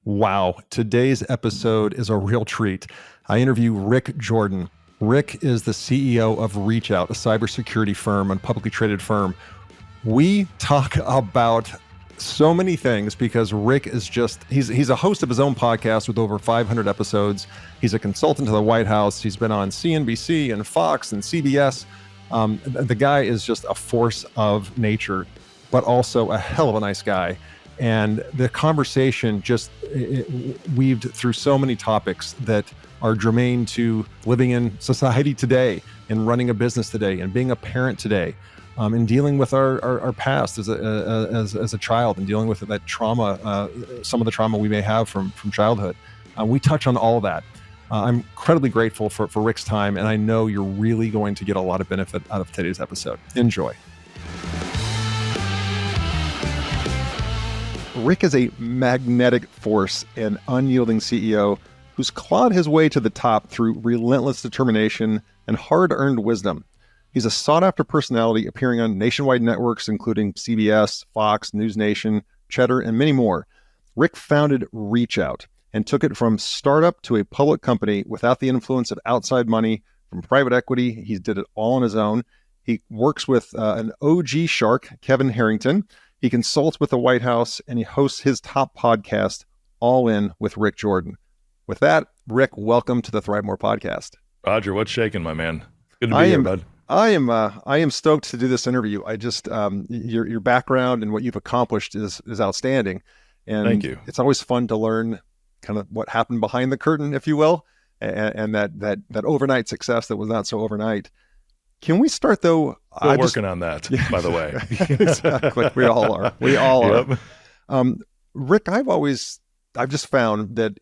Wow, today's episode is a real treat. I interview Rick Jordan. Rick is the CEO of ReachOut, a cybersecurity firm and publicly traded firm. We talk about so many things because Rick is he's a host of his own podcast with over 500 episodes. He's a consultant to the White House. He's been on CNBC and Fox and CBS. The guy is just a force of nature, but also a hell of a nice guy. And the conversation just weaved through so many topics that are germane to living in society today and running a business today and being a parent today, and dealing with our past as a child and dealing with that trauma, some of the trauma we may have from childhood. We touch on all of that. I'm incredibly grateful for Rick's time, and I know you're really going to get a lot of benefit out of today's episode. Enjoy. Rick is a magnetic force and unyielding CEO who's clawed his way to the top through relentless determination and hard-earned wisdom. He's a sought-after personality appearing on nationwide networks including CBS, Fox, News Nation, Cheddar, and many more. Rick founded ReachOut and took it from startup to a public company without the influence of outside money from private equity. He did it all on his own. He works with an OG shark, Kevin Harrington. He consults with the White House, and he hosts his top podcast, All In with Rick Jordan. With that, Rick, welcome to the ThriveMore podcast. Roger, what's shaking, my man? Good to be here, bud. I am stoked to do this interview. I just your background and what you've accomplished is outstanding, and thank you. It's always fun to learn kind of what happened behind the curtain, if you will, and that overnight success that was not so overnight. Can we start though? Still working on that, by the way. Exactly. We all are. We all Yep. are. Rick, I've just found that,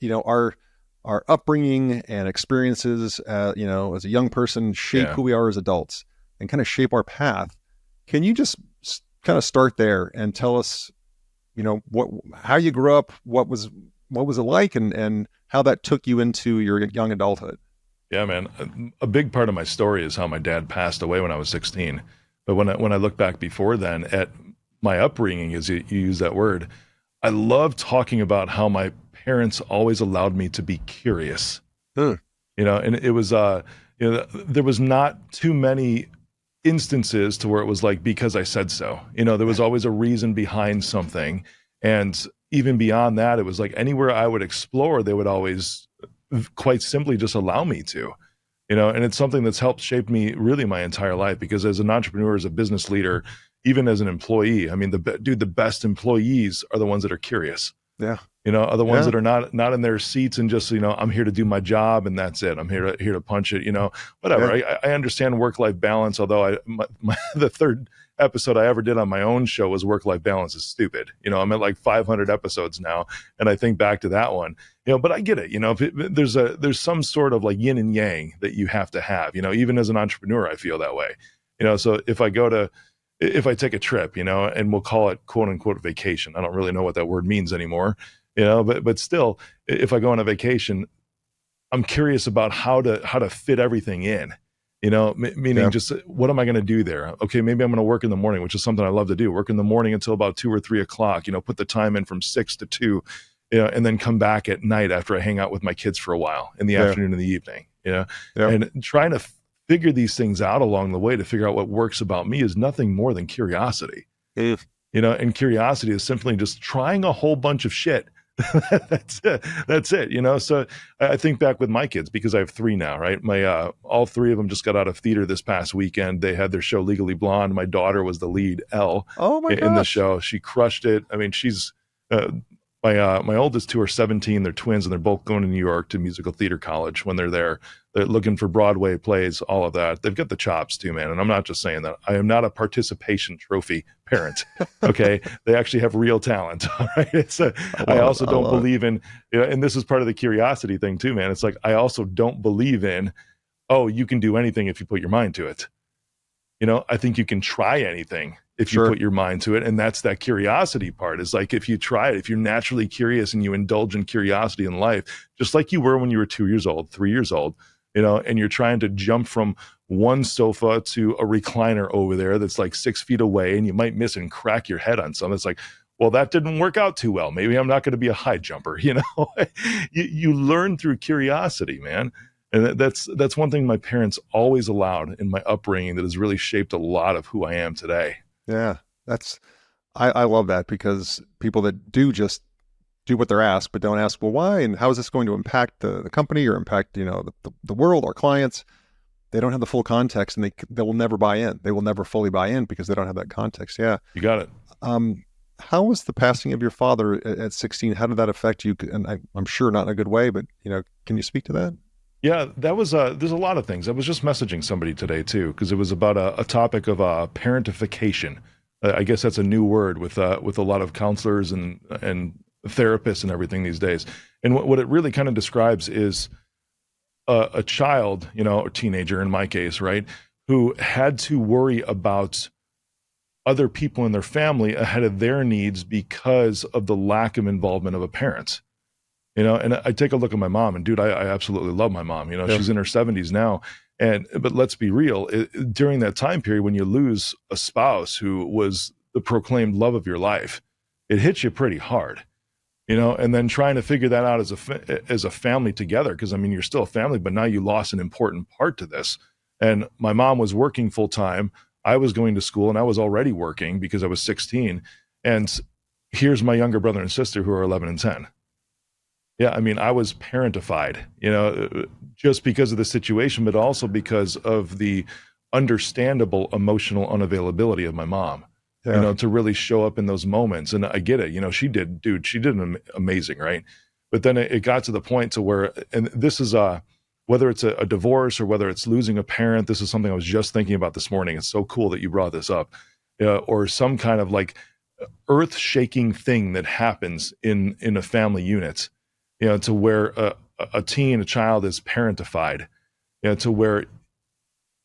our upbringing and experiences, as a young person shape who we are as adults and kind of shape our path. Can you just kind of start there and tell us, how you grew up, what was it like, and how that took you into your young adulthood? Yeah, man. A big part of my story is how my dad passed away when I was 16. But when I look back before then at my upbringing, as you use that word, I love talking about how my parents always allowed me to be curious. And it was, there was not too many instances to where it was like, because I said so. There was always a reason behind something. And even beyond that, it was like anywhere I would explore, they would always quite simply just allow me to, and it's something that's helped shape me really my entire life, because as an entrepreneur, as a business leader, even as an employee, I mean, the best employees are the ones that are curious. Yeah. Are the ones that are not in their seats and just, I'm here to do my job and that's it. I'm here to punch it, whatever. Yeah. I understand work-life balance, although the third episode I ever did on my own show was work-life balance is stupid. I'm at like 500 episodes now, and I think back to that one, but I get it. There's some sort of like yin and yang that you have to have, even as an entrepreneur, I feel that way. So if I take a trip, and we'll call it quote unquote vacation. I don't really know what that word means anymore, but still, if I go on a vacation, I'm curious about how to fit everything in. Meaning just what am I going to do there? Okay, maybe I'm going to work in the morning, which is something I love to do. Work in the morning until about 2 or 3 o'clock. Put the time in from 6 to 2, and then come back at night after I hang out with my kids for a while in the afternoon and the evening. And trying to figure these things out along the way to figure out what works about me is nothing more than curiosity. And curiosity is simply just trying a whole bunch of shit. That's it. So I think back with my kids, because I have 3 now, right? My all 3 of them just got out of theater this past weekend. They had their show Legally Blonde. My daughter was the lead Elle in the show. She crushed it. I mean, she's my oldest 2 are 17. They're twins, and they're both going to New York to musical theater college. When they're there, they're looking for Broadway plays, all of that. They've got the chops too, man. And I'm not just saying that. I am not a participation trophy parent. Okay. They actually have real talent. All right. I also don't believe in, and this is part of the curiosity thing too, man. It's like, I also don't believe in, you can do anything if you put your mind to it. I think you can try anything if you put your mind to it. And that's that curiosity part, is like, if you try it, if you're naturally curious and you indulge in curiosity in life, just like you were when you were 2 years old, 3 years old, and you're trying to jump from one sofa to a recliner over there that's like 6 feet away, and you might miss and crack your head on something. It's like, well, that didn't work out too well. Maybe I'm not going to be a high jumper. You learn through curiosity, man. And that's one thing my parents always allowed in my upbringing that has really shaped a lot of who I am today. Yeah, I love that, because people that do just do what they're asked, but don't ask, well, why, and how is this going to impact the company or impact, the world, our clients, they don't have the full context, and they will never buy in. They will never fully buy in because they don't have that context. Yeah. You got it. How was the passing of your father at 16? How did that affect you? And I'm sure not in a good way, but can you speak to that? Yeah, that was there's a lot of things. I was just messaging somebody today too, because it was about a topic of parentification. I guess that's a new word with a lot of counselors and therapists and everything these days. And what it really kind of describes is a child, or teenager in my case, right, who had to worry about other people in their family ahead of their needs because of the lack of involvement of a parent. And I take a look at my mom, and dude, I absolutely love my mom. Yeah. She's in her 70s now. But let's be real, during that time period when you lose a spouse who was the proclaimed love of your life, it hits you pretty hard, and then trying to figure that out as a family together. Cause you're still a family, but now you lost an important part to this. And my mom was working full time. I was going to school, and I was already working because I was 16. And here's my younger brother and sister who are 11 and 10. Yeah, I was parentified, just because of the situation, but also because of the understandable emotional unavailability of my mom, to really show up in those moments. And I get it, she did amazing, right? But then it got to the point to where, and this is whether it's a divorce or whether it's losing a parent, this is something I was just thinking about this morning. It's so cool that you brought this up, or some kind of like earth-shaking thing that happens in a family unit. To where a child is parentified, to where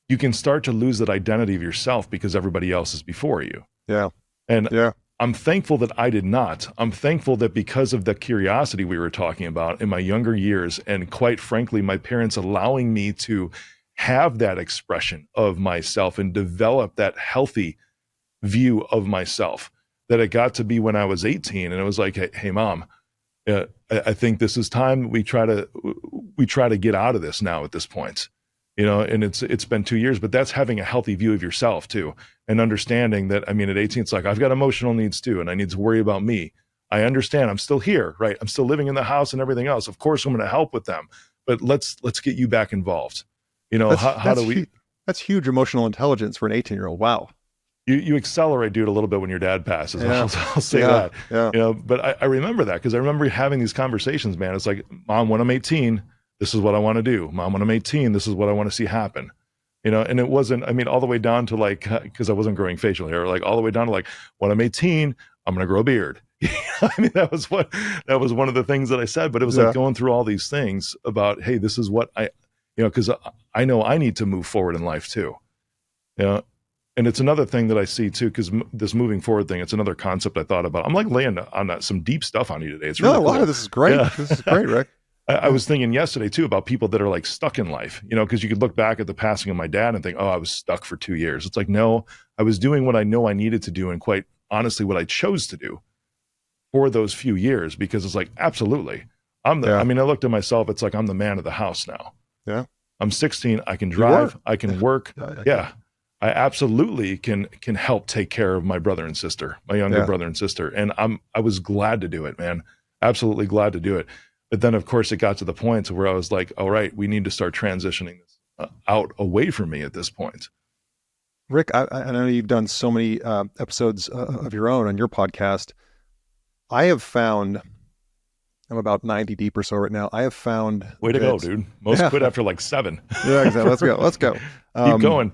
you can start to lose that identity of yourself because everybody else is before you. Yeah. And yeah. I'm thankful that I did not. I'm thankful that because of the curiosity we were talking about in my younger years, and quite frankly, my parents allowing me to have that expression of myself and develop that healthy view of myself, that it got to be when I was 18 and it was like, hey mom, I think this is time we try to get out of this now at this point, and it's been 2 years, but that's having a healthy view of yourself too, and understanding that, at 18, it's like, I've got emotional needs too, and I need to worry about me. I understand I'm still here, right? I'm still living in the house and everything else. Of course, I'm going to help with them, but let's get you back involved. How do we? That's huge emotional intelligence for an 18-year-old. Wow. You accelerate, dude, a little bit when your dad passes. Yeah. I'll say that. Yeah. But I remember that because I remember having these conversations, man. It's like, Mom, when I'm 18, this is what I want to do. Mom, when I'm 18, this is what I want to see happen. And it wasn't, all the way down to like, because I wasn't growing facial hair, like all the way down to like, when I'm 18, I'm going to grow a beard. That was one of the things that I said, but it was like going through all these things about, hey, this is what because I know I need to move forward in life too. And it's another thing that I see too, because this moving forward thing, it's another concept I thought about. I'm like laying on some deep stuff on you today. It's really a lot cool. of this is great. Yeah. This is great, Rick. I was thinking yesterday too about people that are like stuck in life, because you could look back at the passing of my dad and think, oh, I was stuck for 2 years. It's like, no, I was doing what I know I needed to do, and quite honestly, what I chose to do for those few years, because it's like, absolutely. I looked at myself, it's like, I'm the man of the house now. Yeah. I'm 16. I can drive. I can work. Yeah. I absolutely can help take care of my brother and sister, my younger brother and sister. And I was glad to do it, man. Absolutely glad to do it. But then of course it got to the point where I was like, all right, we need to start transitioning this out away from me at this point. Rick, I know you've done so many episodes of your own on your podcast. I have found, I'm about 90 deep or so right now. I have found. Way to go, dude. Most quit after like 7. Yeah, exactly. Let's go. Keep going.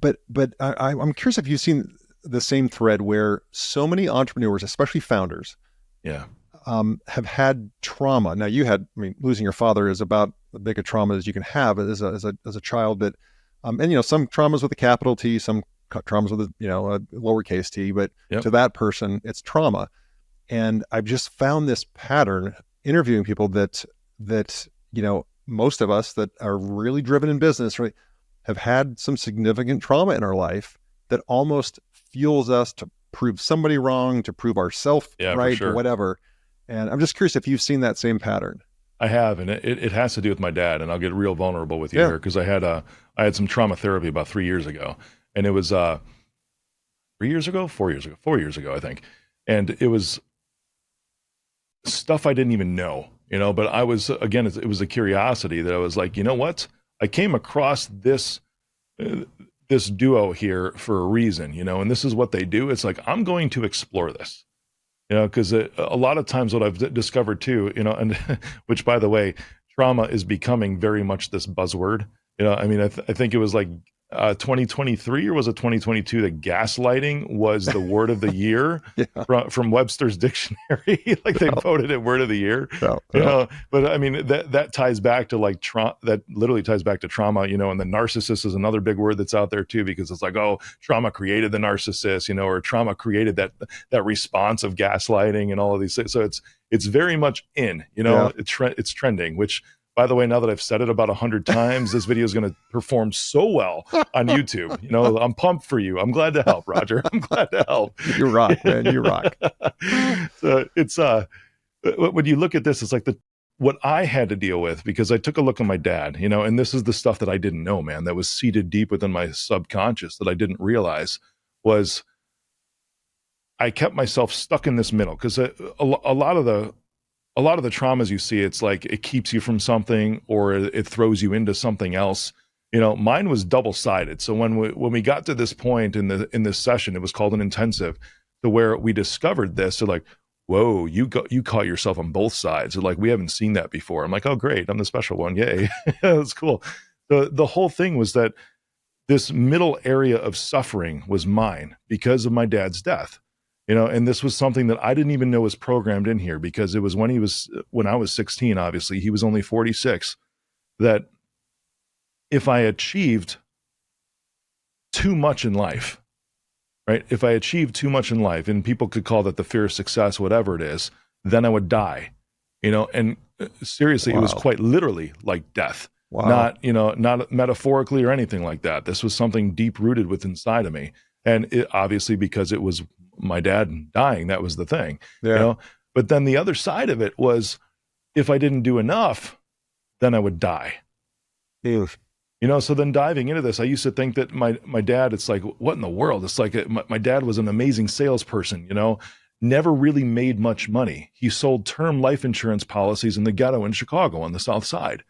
But I'm curious if you've seen the same thread where so many entrepreneurs, especially founders, have had trauma. Now you had, losing your father is about as big a trauma as you can have as a child. That, and some traumas with a capital T, some traumas with a lowercase t, but to that person, it's trauma. And I've just found this pattern interviewing people that most of us that are really driven in business, right, have had some significant trauma in our life that almost fuels us to prove somebody wrong, to prove ourselves Yeah, for right, to sure. whatever. And I'm just curious if you've seen that same pattern. I have, and it has to do with my dad. And I'll get real vulnerable with you Yeah. here because I had some trauma therapy about 3 years ago, and it was 3 years ago, 4 years ago, 4 years ago, I think, and it was stuff I didn't even know, But I was again, it was a curiosity that I was like, you know what? I came across this duo here for a reason, and this is what they do. It's like I'm going to explore this. Because a lot of times what I've discovered too, and which by the way, trauma is becoming very much this buzzword. I mean, I think it was like 2023 or was it 2022 that gaslighting was the word of the year Yeah. from Webster's dictionary. Like they voted it word of the year. Yeah. But I mean that ties back to like trauma. That literally ties back to trauma. And the narcissist is another big word that's out there too, because it's like, oh, trauma created the narcissist, or trauma created that response of gaslighting and all of these things. So it's very much in, Yeah. it's trending, which, by the way, now that I've said it about 100 times, this video is going to perform so well on YouTube. I'm pumped for you. I'm glad to help, Roger. I'm glad to help. You rock, man. You rock. So it's when you look at this, it's like what I had to deal with, because I took a look at my dad, and this is the stuff that I didn't know, man, that was seated deep within my subconscious that I didn't realize was I kept myself stuck in this middle, because a lot of the traumas you see, it's like it keeps you from something or it throws you into something else. Mine was double-sided. So when we got to this point in this session, it was called an intensive, to where we discovered this. So like, whoa, you caught yourself on both sides. They're like, we haven't seen that before. I'm like, oh great, I'm the special one. Yay. That's cool. The whole thing was that this middle area of suffering was mine because of my dad's death. And this was something that I didn't even know was programmed in here, because it was when I was 16, obviously, he was only 46, that if I achieved too much in life, right? If I achieved too much in life, and people could call that the fear of success, whatever it is, then I would die, and seriously, Wow. It was quite literally like death. Wow. Not metaphorically or anything like that. This was something deep rooted within inside of me. And it, obviously, because it was my dad dying, that was the thing, Yeah. But then the other side of it was, if I didn't do enough, then I would die. Ew. So then diving into this, I used to think that my dad, it's like, what in the world? It's like my dad was an amazing salesperson, never really made much money. He sold term life insurance policies in the ghetto in Chicago on the South Side,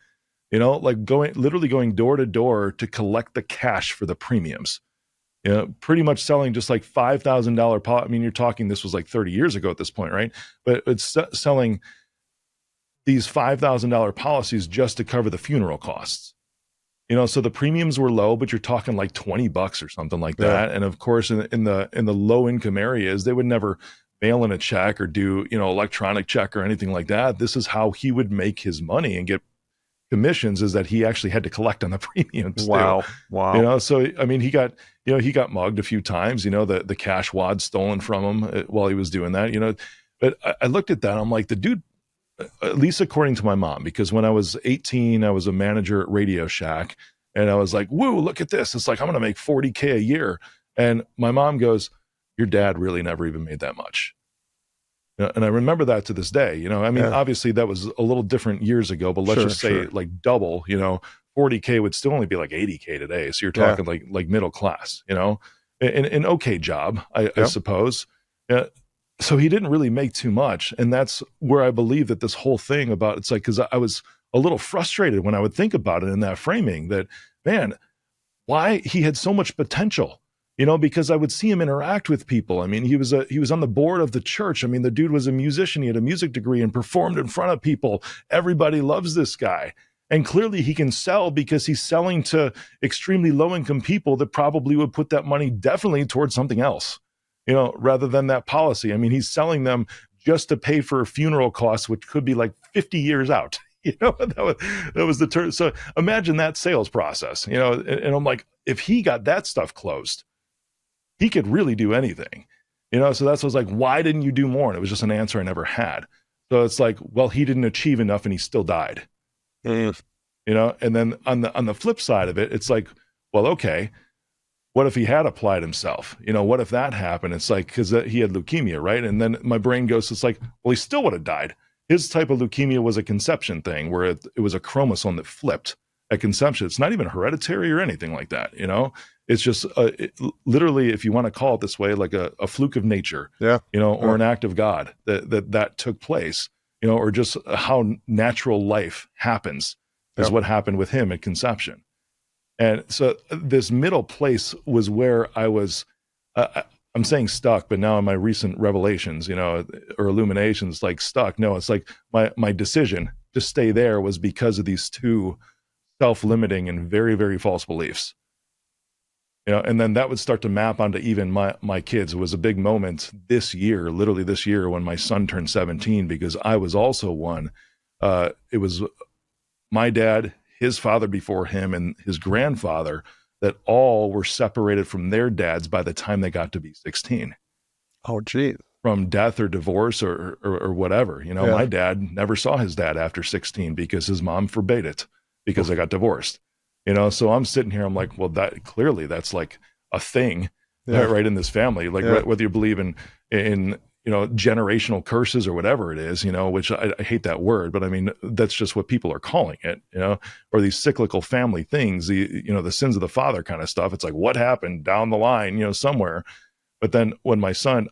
like literally going door to door to collect the cash for the premiums. Pretty much selling just like $5,000 I mean, you're talking, this was like 30 years ago at this point, right? But it's selling these $5,000 policies just to cover the funeral costs. So the premiums were low, but you're talking like $20 or something like that. And of course, in the low income areas, they would never mail in a check or do, electronic check or anything like that. This is how he would make his money and get commissions, is that he actually had to collect on the premiums. Wow. Too. Wow. So I mean, he got mugged a few times, the cash wad stolen from him while he was doing that, but I looked at that. I'm like, the dude, at least according to my mom, because when I was 18, I was a manager at Radio Shack, and I was like, whoa, look at this. It's like, I'm going to make $40K a year. And my mom goes, your dad really never even made that much. And I remember that to this day. I mean, obviously that was a little different years ago, but let's just say like double, 40K would still only be like 80K today. So you're talking like middle class, an okay job, I suppose. So he didn't really make too much. And that's where I believe that this whole thing about, it's like, because I was a little frustrated when I would think about it in that framing, that, man, why he had so much potential. Because I would see him interact with people. I mean, he was on the board of the church. I mean, the dude was a musician. He had a music degree and performed in front of people. Everybody loves this guy. And clearly he can sell, because he's selling to extremely low income people that probably would put that money definitely towards something else, rather than that policy. I mean, he's selling them just to pay for funeral costs, which could be like 50 years out. That was the turn. So imagine that sales process, and I'm like, if he got that stuff closed, he could really do anything, so that's what I was like, why didn't you do more? And it was just an answer I never had. So it's like, well, he didn't achieve enough and he still died, and then on the flip side of it, it's like, well, okay, what if he had applied himself? What if that happened? It's like, because he had leukemia, right? And then my brain goes, it's like, well, he still would have died. His type of leukemia was a conception thing where it was a chromosome that flipped at conception. It's not even hereditary or anything like that. It's just literally, if you want to call it this way, like a fluke of nature, or an act of God that took place, or just how natural life happens is what happened with him at conception. And so this middle place was where I was, I'm saying stuck, but now in my recent revelations, or illuminations, like stuck. No, it's like my decision to stay there was because of these two self-limiting and very, very false beliefs. And then that would start to map onto even my kids. It was a big moment literally this year, when my son turned 17, because I was also one. It was my dad, his father before him, and his grandfather that all were separated from their dads by the time they got to be 16. Oh, geez. From death or divorce or whatever. My dad never saw his dad after 16 because his mom forbade it because they got divorced. So I'm sitting here, I'm like, well, that's like a thing right in this family. Like whether you believe in generational curses or whatever it is, which I hate that word, but I mean, that's just what people are calling it, or these cyclical family things, the sins of the father kind of stuff. It's like, what happened down the line, somewhere. But then when my son,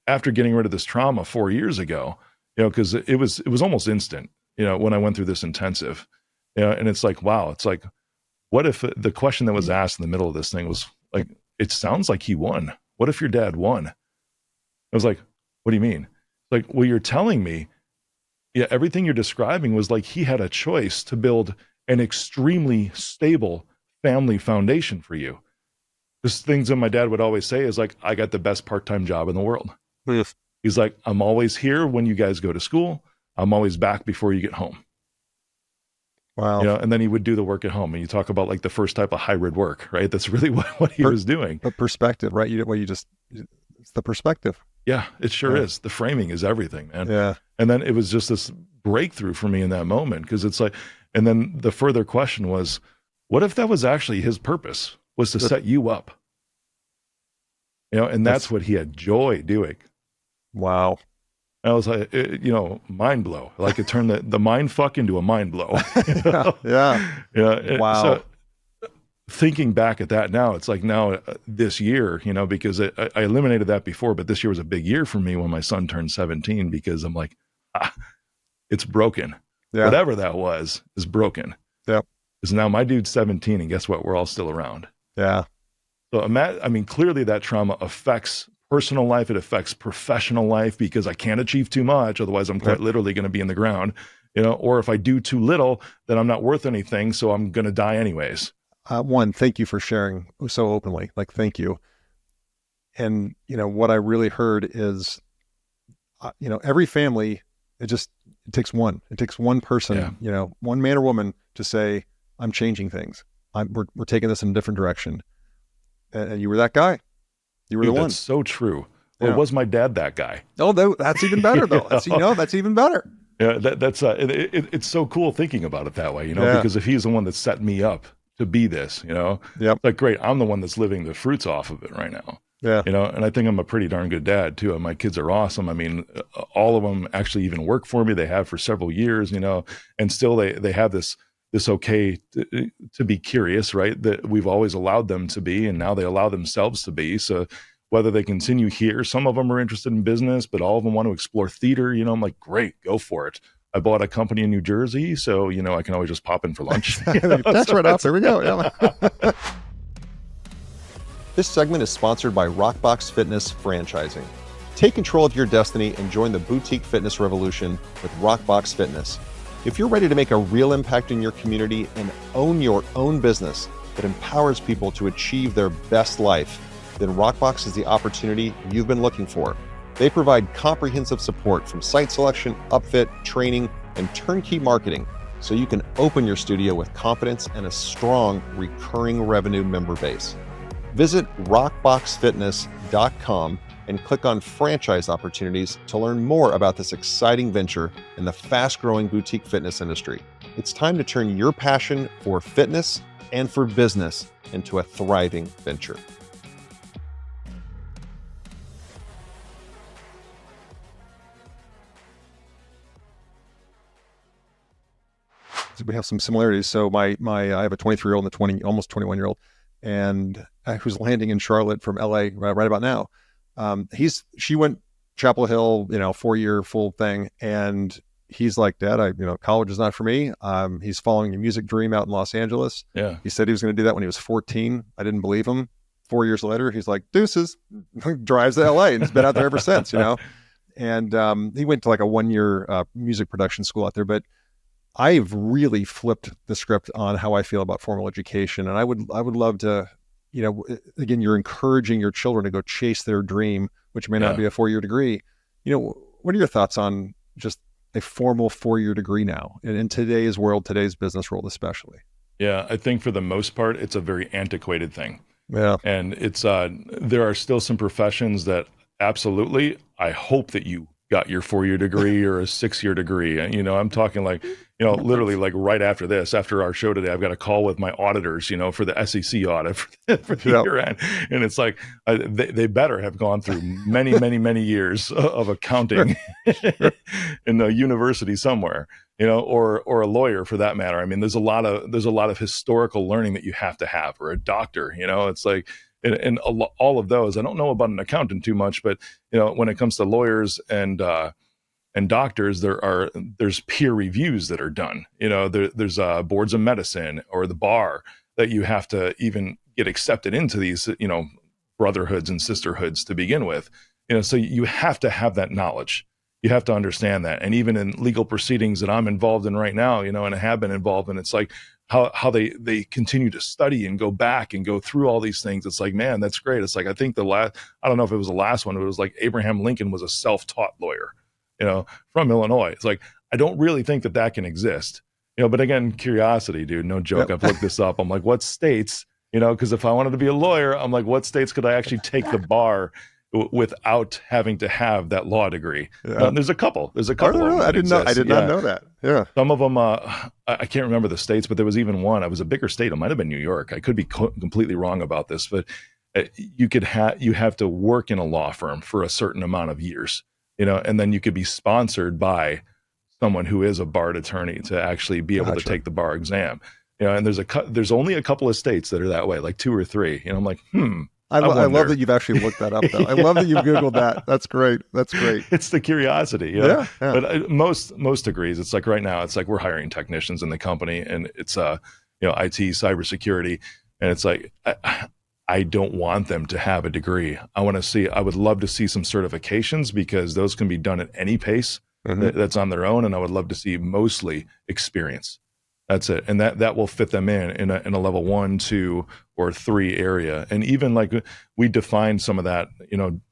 after getting rid of this trauma 4 years ago, cause it was almost instant, when I went through this intensive, and it's like, wow, it's like, what if the question that was asked in the middle of this thing was like, it sounds like he won. What if your dad won? I was like, what do you mean? Like, well, you're telling me, everything you're describing was like he had a choice to build an extremely stable family foundation for you. There's things that my dad would always say is like, I got the best part-time job in the world. Yes. He's like, I'm always here when you guys go to school. I'm always back before you get home. Wow. And then he would do the work at home. And you talk about like the first type of hybrid work, right? That's really what he was doing. But perspective, right? It's the perspective. Yeah, it sure is. The framing is everything, man. Yeah. And then it was just this breakthrough for me in that moment, because it's like, and then the further question was, what if that was actually his purpose, was to set you up? And that's what he had joy doing. Wow. I was like, mind blow. Like it turned the mind fuck into a mind blow. Yeah. Wow. So thinking back at that now, it's like now this year, because I eliminated that before, but this year was a big year for me when my son turned 17, because I'm like, it's broken. Yeah. Whatever that was is broken. Yep. Because now my dude's 17, and guess what? We're all still around. Yeah. So clearly that trauma affects personal life. It affects professional life, because I can't achieve too much. Otherwise I'm quite literally going to be in the ground, or if I do too little, then I'm not worth anything. So I'm going to die anyways. One, thank you for sharing so openly. Like, thank you. And, what I really heard is, every family, it takes one. It takes one person, one man or woman to say, I'm changing things. We're taking this in a different direction. And you were that guy. You were the one. That's so true. Well, was my dad that guy? Oh, that's even better though. That's even better. Yeah, that's it's so cool thinking about it that way, because if he's the one that set me up to be this, like, great, I'm the one that's living the fruits off of it right now. Yeah. And I think I'm a pretty darn good dad too. And my kids are awesome. I mean, all of them actually even work for me. They have for several years, and still they have this okay to be curious, right? That we've always allowed them to be, and now they allow themselves to be. So whether they continue here, some of them are interested in business, but all of them want to explore theater. I'm like, great, go for it. I bought a company in New Jersey, so, I can always just pop in for lunch. That's right off. There we go. Yeah. This segment is sponsored by Rockbox Fitness Franchising. Take control of your destiny and join the boutique fitness revolution with Rockbox Fitness. If you're ready to make a real impact in your community and own your own business that empowers people to achieve their best life, then Rockbox is the opportunity you've been looking for. They provide comprehensive support from site selection, upfit, training, and turnkey marketing, so you can open your studio with confidence and a strong recurring revenue member base. Visit rockboxfitness.com and click on franchise opportunities to learn more about this exciting venture in the fast-growing boutique fitness industry. It's time to turn your passion for fitness and for business into a thriving venture. we have some similarities. So I have a 23-year-old and a almost 21-year-old, and who's landing in Charlotte from LA right about now. She went Chapel Hill, 4-year full thing, and he's like, Dad, college is not for me. He's following a music dream out in Los Angeles. Yeah. He said he was going to do that when he was 14. I didn't believe him. 4 years later, he's like, deuces, drives to LA and has been out there ever since, And he went to like a 1-year music production school out there. But I've really flipped the script on how I feel about formal education. And I would love to, again, you're encouraging your children to go chase their dream, which may not be a 4-year degree. What are your thoughts on just a formal 4-year degree now in today's world, today's business world, especially? Yeah, I think for the most part, it's a very antiquated thing. Yeah. And it's, there are still some professions that absolutely, I hope that you got your 4-year degree or a 6-year degree. I'm talking like, literally like right after this, after our show today, I've got a call with my auditors, for the SEC audit for the year end. And it's like, they better have gone through many, many, many years of accounting in a university somewhere, or a lawyer for that matter. I mean, there's a lot of historical learning that you have to have, or a doctor, it's like, and all of those, I don't know about an accountant too much, but when it comes to lawyers and doctors, there's peer reviews that are done. There's boards of medicine or the bar that you have to even get accepted into these, brotherhoods and sisterhoods to begin with. So you have to have that knowledge. You have to understand that. And even in legal proceedings that I'm involved in right now, and I have been involved in, it's like how they continue to study and go back and go through all these things. It's like, man, that's great. It's like, I think I don't know if it was the last one, but it was like Abraham Lincoln was a self-taught lawyer, from Illinois. It's like, I don't really think that can exist, but again, curiosity, dude, no joke. Yep. I've looked this up. I'm like, what states, because if I wanted to be a lawyer, I'm like, what states could I actually take the bar without having to have that law degree? Yeah. There's a couple. There's a couple. Really? I did not know that. Yeah. Some of them, I can't remember the states, but there was even one. It was a bigger state. It might have been New York. I could be completely wrong about this, but you have to work in a law firm for a certain amount of years, and then you could be sponsored by someone who is a barred attorney to actually be able to take the bar exam. And there's only a couple of states that are that way, like 2 or 3. I'm like, I love that you've actually looked that up, though. I love that you've Googled that. That's great. That's great. It's the curiosity. Yeah. But most degrees, it's like right now, it's like we're hiring technicians in the company, and it's IT, cybersecurity, and it's like I don't want them to have a degree. I would love to see some certifications, because those can be done at any pace that's on their own, and I would love to see mostly experience. That's it. And that will fit them in a level 1, 2, or 3 area. And even like we defined some of that,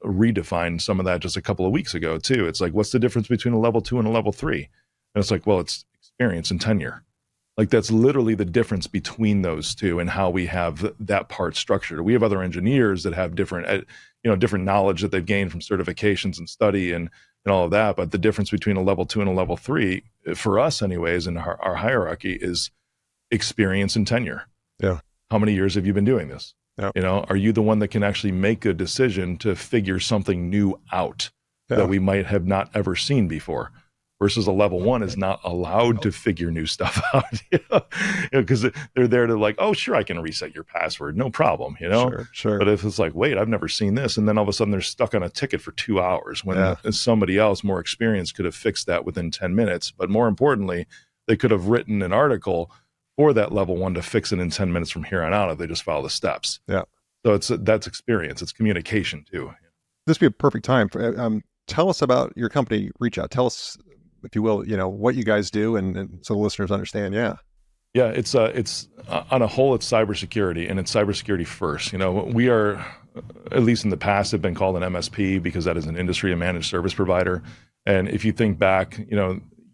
redefined some of that just a couple of weeks ago too. It's like, what's the difference between a level 2 and a level 3? And it's like, well, it's experience and tenure. Like that's literally the difference between those two and how we have that part structured. We have other engineers that have different knowledge that they've gained from certifications and study and all of that. But the difference between a level 2 and a level 3, for us anyways, in our hierarchy, is experience and tenure. Yeah. How many years have you been doing this? Yeah. Are you the one that can actually make a decision to figure something new out that we might have not ever seen before? Versus a level 1 is not allowed to figure new stuff out, because they're there to like, oh, sure, I can reset your password, no problem, Sure. But if it's like, wait, I've never seen this, and then all of a sudden they're stuck on a ticket for 2 hours when somebody else more experienced could have fixed that within 10 minutes. But more importantly, they could have written an article for that level 1 to fix it in 10 minutes from here on out if they just follow the steps. Yeah. So that's experience. It's communication too. This would be a perfect time. Tell us about your company, ReachOut. Tell us, if you will, what you guys do, and so the listeners understand. Yeah, it's on a whole, it's cybersecurity, and it's cybersecurity first. We are, at least in the past, have been called an MSP because that is an industry and managed service provider. And if you think back,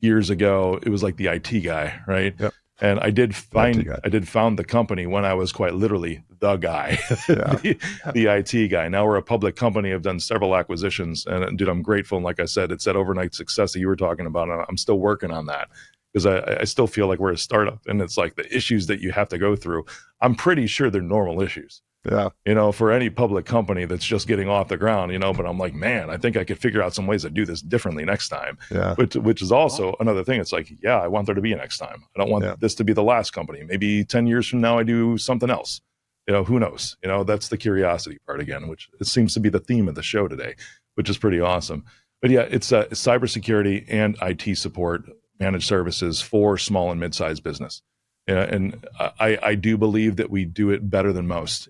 years ago, it was like the IT guy, right? Yep. And I did found the company when I was quite literally the guy, the IT guy. Now we're a public company. I've done several acquisitions, and dude, I'm grateful. And like I said, it's that overnight success that you were talking about. And I'm still working on that, because I still feel like we're a startup, and it's like the issues that you have to go through. I'm pretty sure they're normal issues. Yeah. For any public company that's just getting off the ground, but I'm like, man, I think I could figure out some ways to do this differently next time, Yeah. which is also another thing. It's like, yeah, I want there to be a next time. I don't want this to be the last company. Maybe 10 years from now, I do something else. Who knows? That's the curiosity part again, which it seems to be the theme of the show today, which is pretty awesome. But yeah, it's cybersecurity and IT support, managed services for small and mid-sized business. And I do believe that we do it better than most,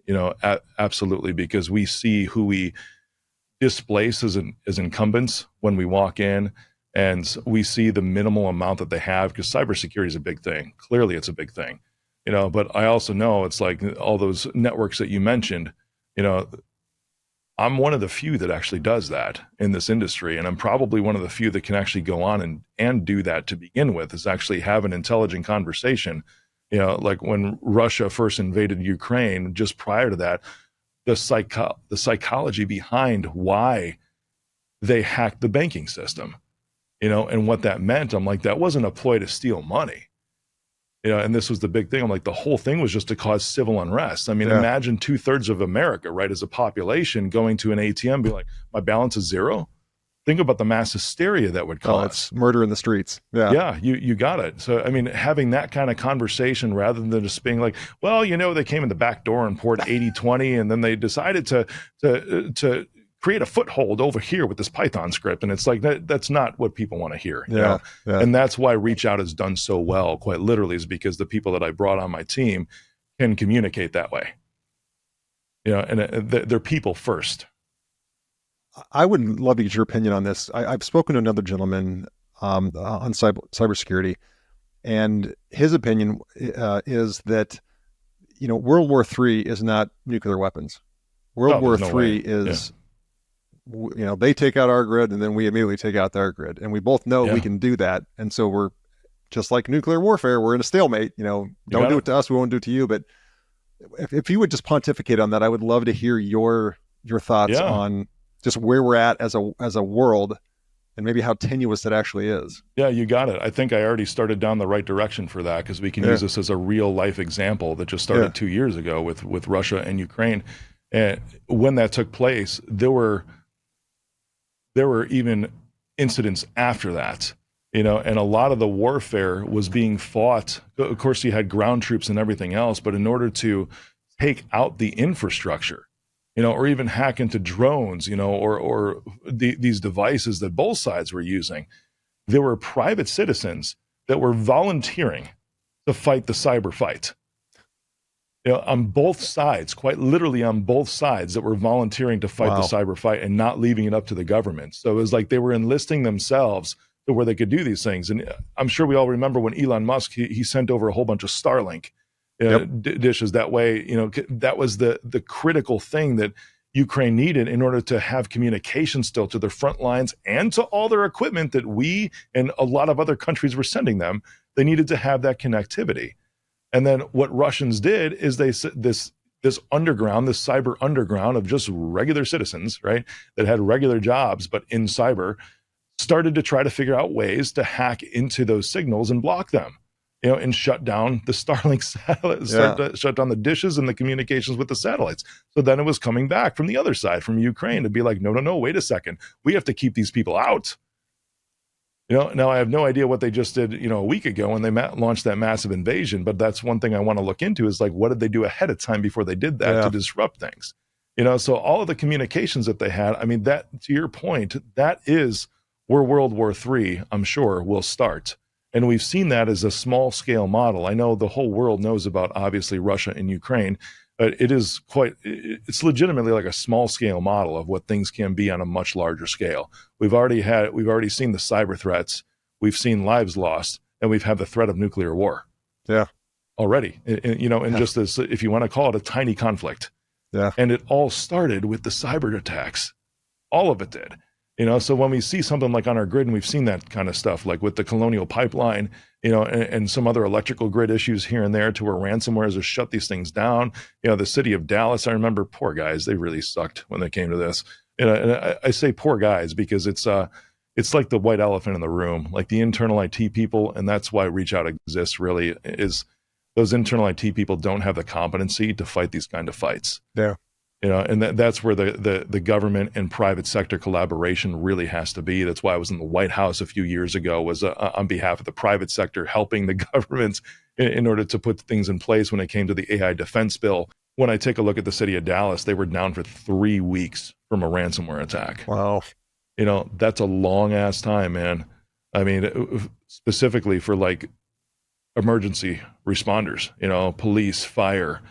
absolutely, because we see who we displace as incumbents when we walk in, and we see the minimal amount that they have, because cybersecurity is a big thing. Clearly, it's a big thing, but I also know it's like all those networks that you mentioned, I'm one of the few that actually does that in this industry. And I'm probably one of the few that can actually go on and do that to begin with, is actually have an intelligent conversation. Like when Russia first invaded Ukraine, just prior to that, the psychology behind why they hacked the banking system, and what that meant. I'm like, that wasn't a ploy to steal money. And this was the big thing. I'm like, the whole thing was just to cause civil unrest. I mean, imagine 2/3 of America, right, as a population going to an ATM, be like, my balance is zero. Think about the mass hysteria that would cause. Oh, it's murder in the streets. Yeah. Yeah, you got it. So, I mean, having that kind of conversation rather than just being like, well, they came in the back door and poured 80/20, and then they decided to create a foothold over here with this Python script. And it's like, that's not what people want to hear. Yeah. And that's why ReachOut has done so well, quite literally, is because the people that I brought on my team can communicate that way. And they're people first. I would love to get your opinion on this. I've spoken to another gentleman on cybersecurity, and his opinion is that World War III is not nuclear weapons. World War III is they take out our grid, and then we immediately take out their grid, and we both know we can do that. And so we're just like nuclear warfare. We're in a stalemate. Don't do it to us, we won't do it to you. But if you would just pontificate on that, I would love to hear your thoughts on just where we're at as a world, and maybe how tenuous it actually is. Yeah, you got it. I think I already started down the right direction for that, because we can use this as a real life example that just started 2 years ago with Russia and Ukraine. And when that took place, there were even incidents after that, and a lot of the warfare was being fought. Of course, you had ground troops and everything else, but in order to take out the infrastructure, or even hack into drones, or these devices that both sides were using, there were private citizens that were volunteering to fight the cyber fight. On both sides, quite literally on both sides, that were volunteering to fight the cyber fight and not leaving it up to the government. So it was like they were enlisting themselves to where they could do these things. And I'm sure we all remember when Elon Musk, he sent over a whole bunch of Starlink dishes that way. That was the critical thing that Ukraine needed in order to have communication still to their front lines and to all their equipment that we and a lot of other countries were sending them. They needed to have that connectivity. And then what Russians did is this underground, this cyber underground of just regular citizens, right, that had regular jobs, but in cyber, started to try to figure out ways to hack into those signals and block them, and shut down the Starlink satellites, shut down the dishes and the communications with the satellites. So then it was coming back from the other side, from Ukraine, to be like, no, wait a second. We have to keep these people out. Now I have no idea what they just did, a week ago when they launched that massive invasion, but that's one thing I want to look into, is like, what did they do ahead of time before they did that to disrupt things? So all of the communications that they had, I mean, that, to your point, that is where World War III, I'm sure, will start. And we've seen that as a small scale model. I know the whole world knows about, obviously, Russia and Ukraine, but it's legitimately like a small scale model of what things can be on a much larger scale. We've already seen the cyber threats, we've seen lives lost, and we've had the threat of nuclear war. Yeah. Already, just this, if you want to call it, a tiny conflict. Yeah. And it all started with the cyber attacks. All of it did. So when we see something like on our grid, and we've seen that kind of stuff, like with the Colonial Pipeline, and some other electrical grid issues here and there, to where ransomware has shut these things down. The city of Dallas, I remember, poor guys, they really sucked when they came to this. And I say poor guys because it's like the white elephant in the room, like the internal IT people. And that's why ReachOut exists, really, is those internal IT people don't have the competency to fight these kind of fights. Yeah. And that's where the government and private sector collaboration really has to be. That's why I was in the White House a few years ago, was on behalf of the private sector, helping the governments in order to put things in place when it came to the AI defense bill. When I take a look at the city of Dallas, they were down for 3 weeks from a ransomware attack. Wow. That's a long ass time, man. I mean, specifically for like emergency responders, police, fire,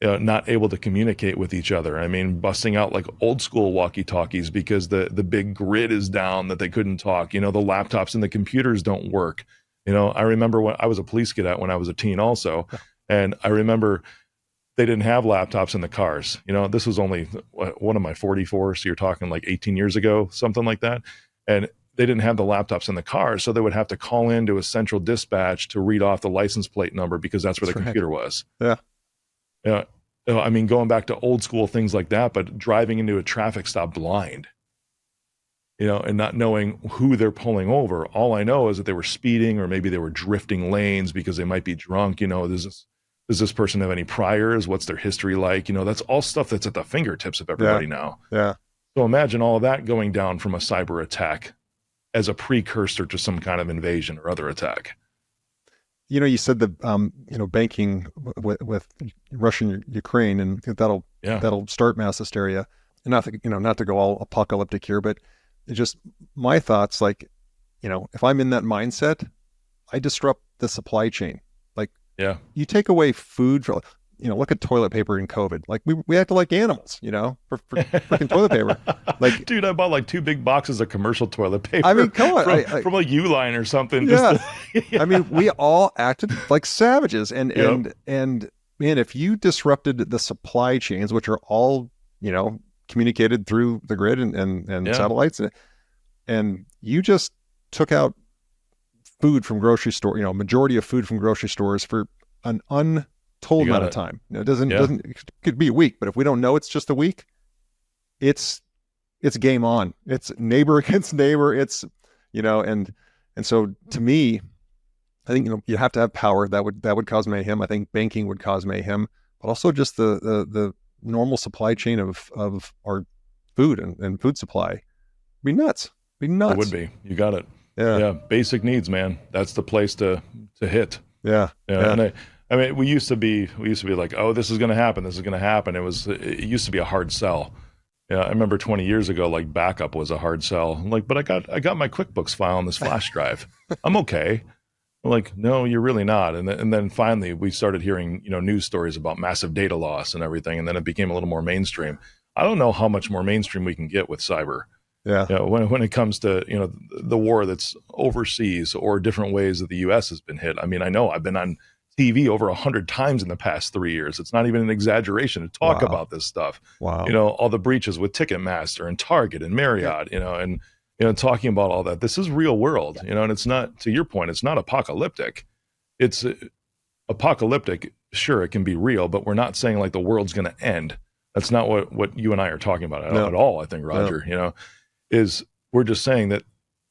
not able to communicate with each other. I mean, busting out like old school walkie-talkies because the big grid is down that they couldn't talk. The laptops and the computers don't work. I remember when I was a police cadet when I was a teen also, and I remember they didn't have laptops in the cars. This was only one of my 44, so you're talking like 18 years ago, something like that. And they didn't have the laptops in the car, so they would have to call into a central dispatch to read off the license plate number because that's where the computer was. Yeah. I mean, going back to old school things like that, but driving into a traffic stop blind, and not knowing who they're pulling over. All I know is that they were speeding, or maybe they were drifting lanes because they might be drunk. Does this person have any priors? What's their history like? That's all stuff that's at the fingertips of everybody now. Yeah. So imagine all of that going down from a cyber attack as a precursor to some kind of invasion or other attack. You said the banking with Russia and Ukraine, and that'll start mass hysteria. And not to go all apocalyptic here, but it's just my thoughts. Like, if I'm in that mindset, I disrupt the supply chain. Like, you take away food for, look at toilet paper in COVID. Like we acted like animals, for freaking toilet paper. Like, dude, I bought like 2 big boxes of commercial toilet paper. I mean, come on, from a Uline or something. Yeah. I mean, we all acted like savages, and man, if you disrupted the supply chains, which are all communicated through the grid and satellites, and you just took out food from grocery store, majority of food from grocery stores for an untold amount of time. It doesn't it could be a week, but if we don't know it's just a week, it's game on. It's neighbor against neighbor. It's and so to me, I think you have to have power. That would cause mayhem. I think banking would cause mayhem, but also just the normal supply chain of our food and food supply. Be nuts. It would be. You got it. Yeah. Basic needs, man. That's the place to hit. Yeah. And I mean, we used to be like, oh, this is going to happen. This is going to happen. It used to be a hard sell. Yeah. I remember 20 years ago, like backup was a hard sell. I'm like, but I got my QuickBooks file on this flash drive. I'm okay. I'm like, no, you're really not. And then finally we started hearing, news stories about massive data loss and everything. And then it became a little more mainstream. I don't know how much more mainstream we can get with cyber. Yeah. When it comes to, the war that's overseas or different ways that the U.S. has been hit. I mean, I know I've been on TV over 100 times in the past 3 years. It's not even an exaggeration to talk about this stuff. Wow. All the breaches with Ticketmaster and Target and Marriott, and talking about all that. This is real world, and it's not, to your point, it's not apocalyptic. It's apocalyptic. Sure, it can be real, but we're not saying like the world's going to end. That's not what you and I are talking about at all, I think, Roger. Is we're just saying that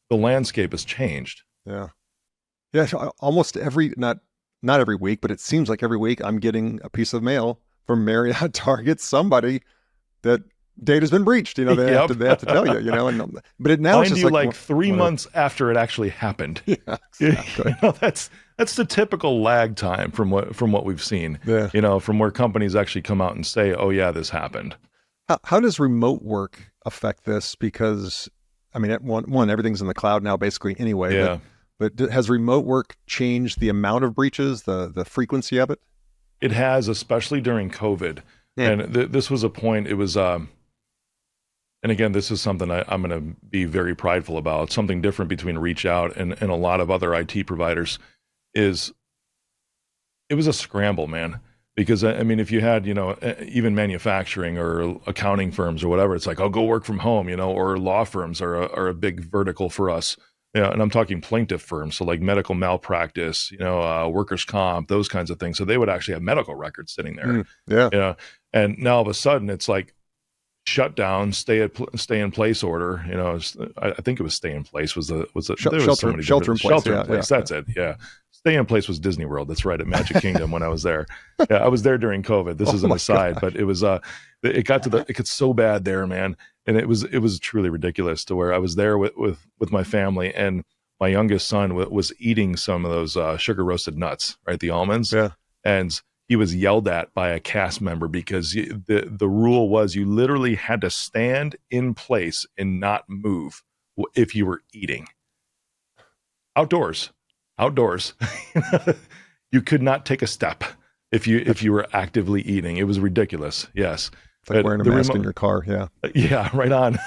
the landscape has changed. Yeah. Almost not every week, but it seems like every week I'm getting a piece of mail from Marriott, Target, somebody that data's been breached. They have to tell you. But it now Mind it's just you, like 3 months after it actually happened. Yeah, exactly. That's the typical lag time from what we've seen. Yeah. From where companies actually come out and say, "Oh yeah, this happened." How does remote work affect this? Because I mean, one everything's in the cloud now, basically anyway. Yeah. But has remote work changed the amount of breaches, the frequency of it? It has, especially during COVID. Yeah. And this was a point. It was, and again, this is something I'm going to be very prideful about. Something different between ReachOut and a lot of other IT providers is it was a scramble, man. Because I mean, if you had, even manufacturing or accounting firms or whatever, it's like, oh, go work from home, or law firms are a big vertical for us. And I'm talking plaintiff firms. So like medical malpractice, workers' comp, those kinds of things. So they would actually have medical records sitting there. And now all of a sudden it's like shut down, stay in place order. I think it was stay in place was the shelter in place. That's it. Yeah. stay in place was Disney World. That's right, at Magic Kingdom when I was there. Yeah, I was there during COVID. This is an aside, but it was it got so bad there, man. And it was truly ridiculous to where I was there with my family, and my youngest son was eating some of those sugar roasted nuts, right? The almonds. Yeah. And he was yelled at by a cast member because the rule was you literally had to stand in place and not move if you were eating. Outdoors. You could not take a step if you were actively eating. It was ridiculous. Yes. It's like wearing a mask in your car. Yeah. Yeah, right on.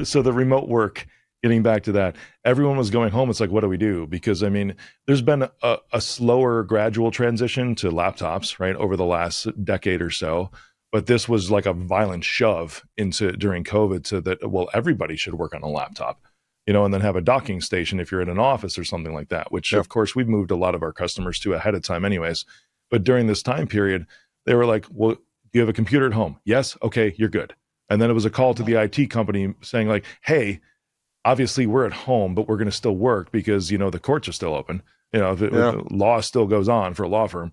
So the remote work, getting back to that, everyone was going home. It's like, what do we do? Because I mean, there's been a slower gradual transition to laptops, right, over the last decade or so. But this was like a violent shove during COVID to that, well, everybody should work on a laptop, and then have a docking station if you're in an office or something like that, which of course we've moved a lot of our customers to ahead of time anyways. But during this time period, they were like, well, do you have a computer at home? Yes. Okay, you're good. And then it was a call to the IT company saying like, hey, obviously we're at home, but we're going to still work because, the courts are still open. If law still goes on for a law firm,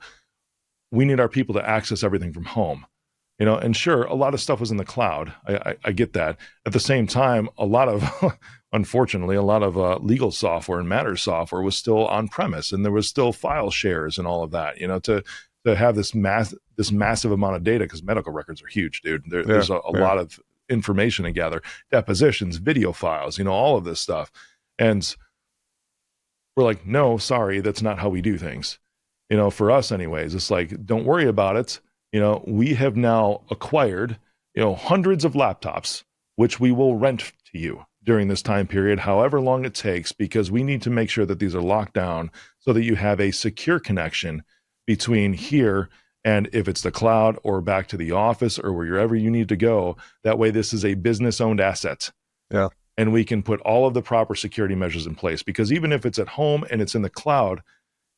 we need our people to access everything from home. And sure, a lot of stuff was in the cloud. I get that. At the same time, unfortunately, a lot of legal software and matters software was still on premise, and there was still file shares and all of that, to have this massive amount of data, because medical records are huge, dude. There's a lot of information to gather, depositions, video files, all of this stuff. And we're like, no, sorry, that's not how we do things. For us anyways, it's like, don't worry about it. We have now acquired, hundreds of laptops, which we will rent to you during this time period, however long it takes, because we need to make sure that these are locked down so that you have a secure connection between here and if it's the cloud or back to the office or wherever you need to go. That way, this is a business-owned asset. Yeah. And we can put all of the proper security measures in place, because even if it's at home and it's in the cloud,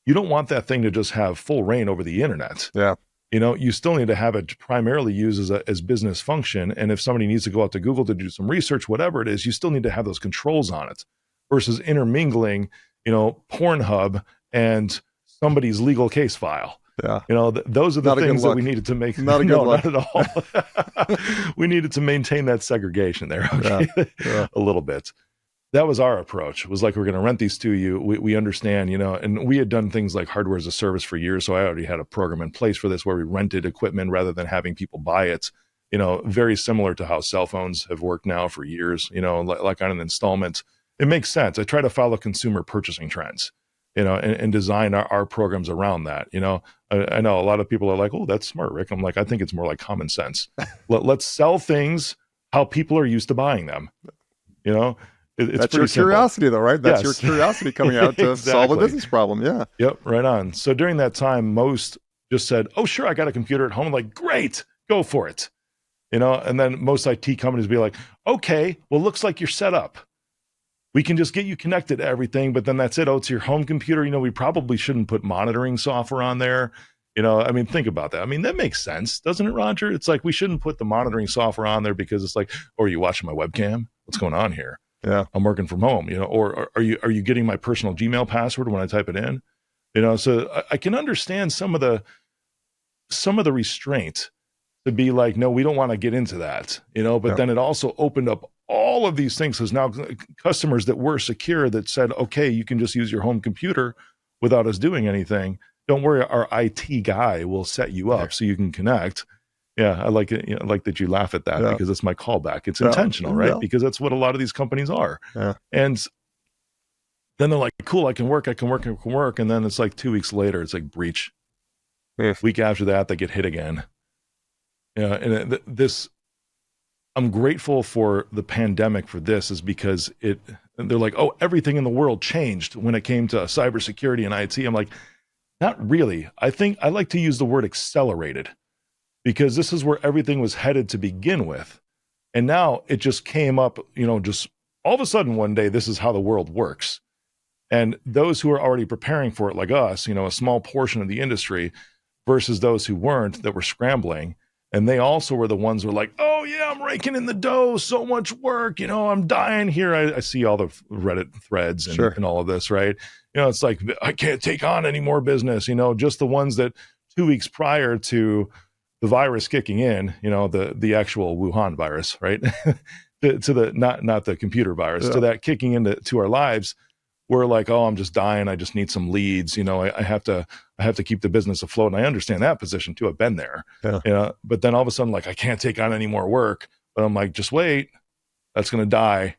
you don't want that thing to just have full reign over the internet. Yeah. You still need to have it primarily used as business function. And if somebody needs to go out to Google to do some research, whatever it is, you still need to have those controls on it, versus intermingling, Pornhub and somebody's legal case file. Yeah. Those are the things that we needed to make. Not a good look. Not at all. We needed to maintain that segregation there. Okay. Yeah. A little bit. That was our approach. It was like, we're going to rent these to you. We understand, and we had done things like hardware as a service for years. So I already had a program in place for this, where we rented equipment rather than having people buy it, very similar to how cell phones have worked now for years, like on an installment. It makes sense. I try to follow consumer purchasing trends, and design our programs around that. I know a lot of people are like, oh, that's smart, Rick. I'm like, I think it's more like common sense. Let's sell things how people are used to buying them. That's your curiosity, though, right? That's your curiosity coming out to solve a business problem. Yeah. Yep. Right on. So during that time, most just said, oh, sure, I got a computer at home. I'm like, great, go for it. And then most IT companies be like, okay, well, looks like you're set up. We can just get you connected to everything, but then that's it. Oh, it's your home computer. We probably shouldn't put monitoring software on there. Think about that. That makes sense, doesn't it, Roger? It's like, we shouldn't put the monitoring software on there because it's like, oh, are you watching my webcam? What's going on here? Yeah, I'm working from home, or are you getting my personal Gmail password when I type it in? So I can understand some of the restraint to be like, no, we don't want to get into that, but then it also opened up all of these things, because now customers that were secure, that said, okay, you can just use your home computer without us doing anything. Don't worry, our IT guy will set you up so you can connect. Yeah, I like it. I like that you laugh at that, because it's my callback. It's intentional, right? Because that's what a lot of these companies are. Yeah. And then they're like, cool, I can work. And then it's like 2 weeks later, it's like breach. Week after that, they get hit again. Yeah, and I'm grateful for the pandemic for this, is because they're like, oh, everything in the world changed when it came to cybersecurity and IT. I'm like, not really. I think I like to use the word accelerated, because this is where everything was headed to begin with. And now it just came up, just all of a sudden one day, this is how the world works. And those who are already preparing for it, like us, a small portion of the industry, versus those who weren't, that were scrambling. And they also were the ones who were like, oh yeah, I'm raking in the dough, so much work, I'm dying here. I see all the Reddit threads and all of this, right? It's like, I can't take on any more business, just the ones that 2 weeks prior to the virus kicking in, the actual Wuhan virus, right? to the, not the computer virus, to that kicking into our lives. We're like, oh, I'm just dying. I just need some leads. I have to keep the business afloat. And I understand that position too. I've been there. But then all of a sudden, like, I can't take on any more work. But I'm like, just wait. That's going to die.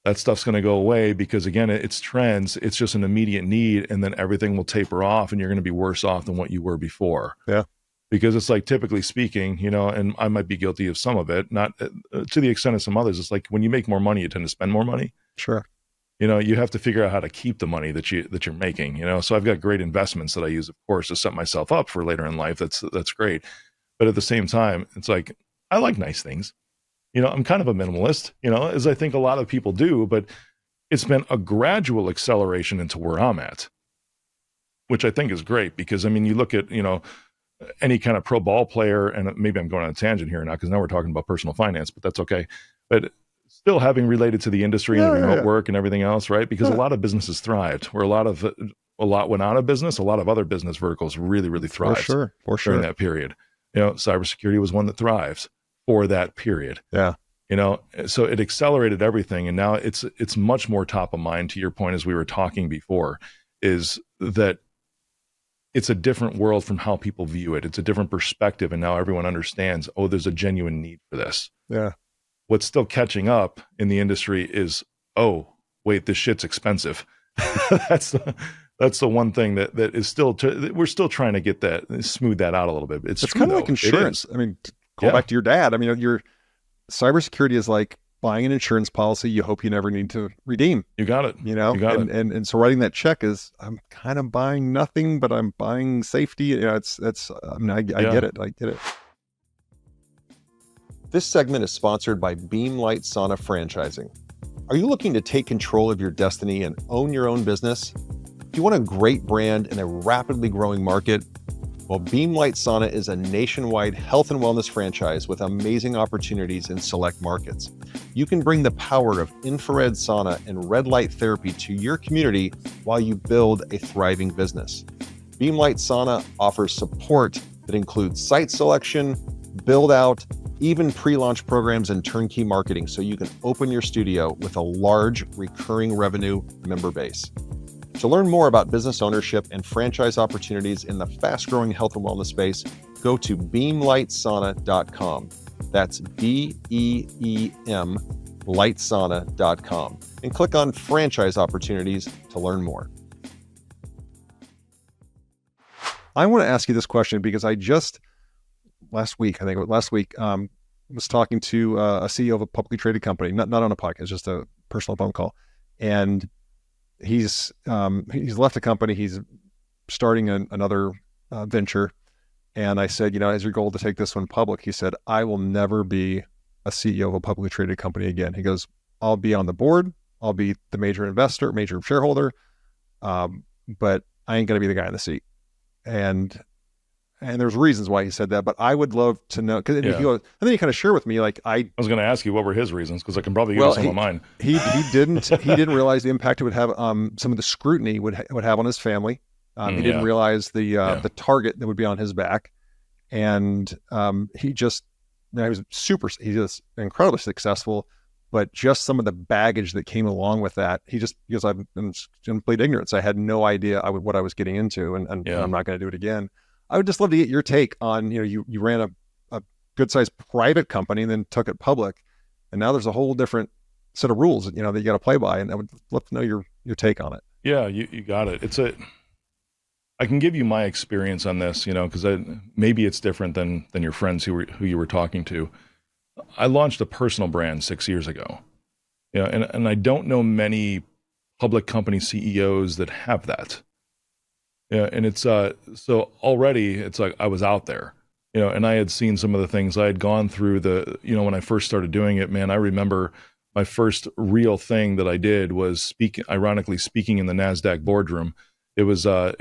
That stuff's going to go away because, again, it's trends. It's just an immediate need. And then everything will taper off and you're going to be worse off than what you were before. Yeah. Because it's like, typically speaking, and I might be guilty of some of it, not to the extent of some others. It's like when you make more money, you tend to spend more money. Sure. You have to figure out how to keep the money that you're making, so I've got great investments that I use, of course, to set myself up for later in life. That's great. But at the same time, it's like, I like nice things. I'm kind of a minimalist, as I think a lot of people do, but it's been a gradual acceleration into where I'm at, which I think is great because, you look at, any kind of pro ball player, and maybe I'm going on a tangent here now because now we're talking about personal finance, but that's okay. But still having related to the industry and the remote work and everything else, right? Because a lot of businesses thrived, where a lot went out of business. A lot of other business verticals really, really thrived for sure. During that period. Cybersecurity was one that thrives for that period. Yeah. So it accelerated everything. And now it's much more top of mind, to your point, as we were talking before, is that it's a different world from how people view it. It's a different perspective. And now everyone understands, oh, there's a genuine need for this. Yeah. What's still catching up in the industry is, oh, wait, this shit's expensive. That's the one thing that is still, we're still trying to get that, smooth that out a little bit. It's kind of like insurance. Go back to your dad. Your cybersecurity is like buying an insurance policy you hope you never need to redeem. You got it. You got it. And so writing that check is, I'm kind of buying nothing, but I'm buying safety. I get it. I get it. This segment is sponsored by Beamlight Sauna Franchising. Are you looking to take control of your destiny and own your own business? Do you want a great brand in a rapidly growing market? Well, Beamlight Sauna is a nationwide health and wellness franchise with amazing opportunities in select markets. You can bring the power of infrared sauna and red light therapy to your community while you build a thriving business. Beamlight Sauna offers support that includes site selection, build out, even pre-launch programs and turnkey marketing so you can open your studio with a large recurring revenue member base. To learn more about business ownership and franchise opportunities in the fast-growing health and wellness space, go to beamlightsauna.com. That's B-E-E-M lightsauna.com and click on franchise opportunities to learn more. I want to ask you this question because I just last week was talking to a CEO of a publicly traded company, not on a podcast, just a personal phone call. And he's left the company. He's starting another venture. And I said, is your goal to take this one public? He said, I will never be a CEO of a publicly traded company again. He goes, I'll be on the board. I'll be the major investor, major shareholder. But I ain't going to be the guy in the seat. And there's reasons why he said that, but I would love to know, because and then he kind of shared with me, like I was going to ask you what were his reasons, because I can probably give you some of mine. He didn't realize the impact it would have, some of the scrutiny would have on his family. He didn't realize the target that would be on his back, and he just incredibly successful, but just some of the baggage that came along with that, because I'm in complete ignorance. I had no idea what I was getting into, and I'm not going to do it again. I would just love to get your take on, you ran a good sized private company and then took it public, and now there's a whole different set of rules, that you got to play by. And I would love to know your take on it. Yeah, you got it. I can give you my experience on this, because maybe it's different than your friends who you were talking to. I launched a personal brand 6 years ago, and I don't know many public company CEOs that have that. Yeah, and it's so already it's like I was out there, and I had seen some of the things I had gone through. When I first started doing it, man, I remember my first real thing that I did was ironically speaking in the NASDAQ boardroom, It was a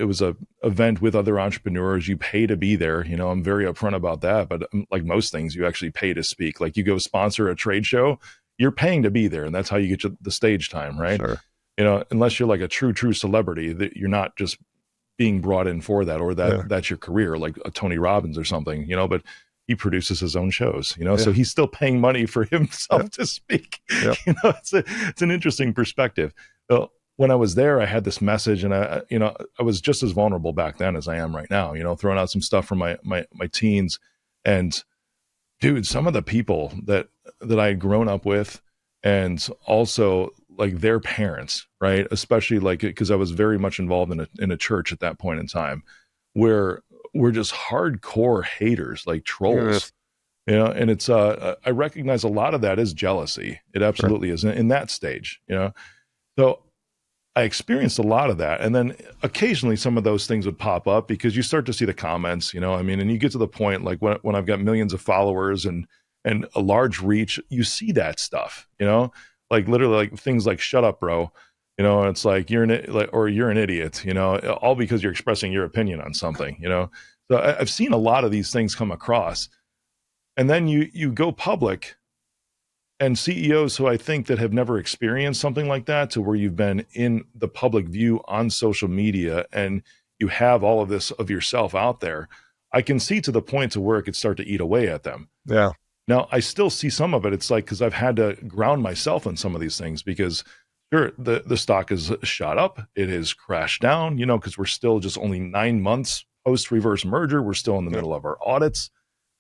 event with other entrepreneurs. You pay to be there. You know, I'm very upfront about that. But like most things, you actually pay to speak. Like you go sponsor a trade show, you're paying to be there, and that's how you get the stage time, right? Sure. You know, unless you're like a true celebrity, that you're not just being brought in for that, or that's your career, like a Tony Robbins or something. You know, but he produces his own shows. You know, so he's still paying money for himself to speak. Yep. You know, it's an interesting perspective. When I was there, I had this message, and I was just as vulnerable back then as I am right now, you know, throwing out some stuff from my teens. And dude, some of the people that I had grown up with, and also like their parents, right? Especially like, because I was very much involved in a church at that point in time, where we're just hardcore haters, like trolls. You know, and it's I recognize a lot of that is jealousy. It absolutely is in that stage, you know. So I experienced a lot of that. And then occasionally some of those things would pop up because you start to see the comments, you know, I mean, and you get to the point like when I've got millions of followers and a large reach, you see that stuff, you know, like literally like things like "shut up, bro," you know, and it's like you're an idiot, you know, all because you're expressing your opinion on something, you know. So I've seen a lot of these things come across. And then you go public, and CEOs who I think that have never experienced something like that, to where you've been in the public view on social media and you have all of this of yourself out there, I can see to the point to where it could start to eat away at them. Yeah. Now, I still see some of it. It's like, because I've had to ground myself in some of these things, because sure, the stock has shot up. It has crashed down, you know, because we're still just only 9 months post reverse merger. We're still in the middle of our audits.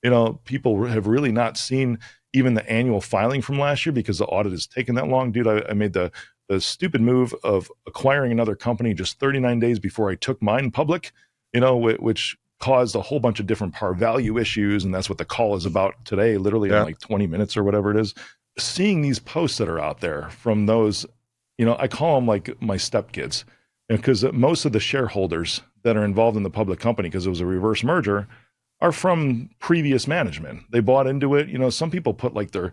You know, people have really not seen even the annual filing from last year because the audit has taken that long. Dude, I made the stupid move of acquiring another company just 39 days before I took mine public, you know, which caused a whole bunch of different par value issues. And that's what the call is about today, literally in like 20 minutes or whatever it is. Seeing these posts that are out there from those, you know, I call them like my stepkids, because most of the shareholders that are involved in the public company, because it was a reverse merger, are from previous management. They bought into it. You know, some people put like their,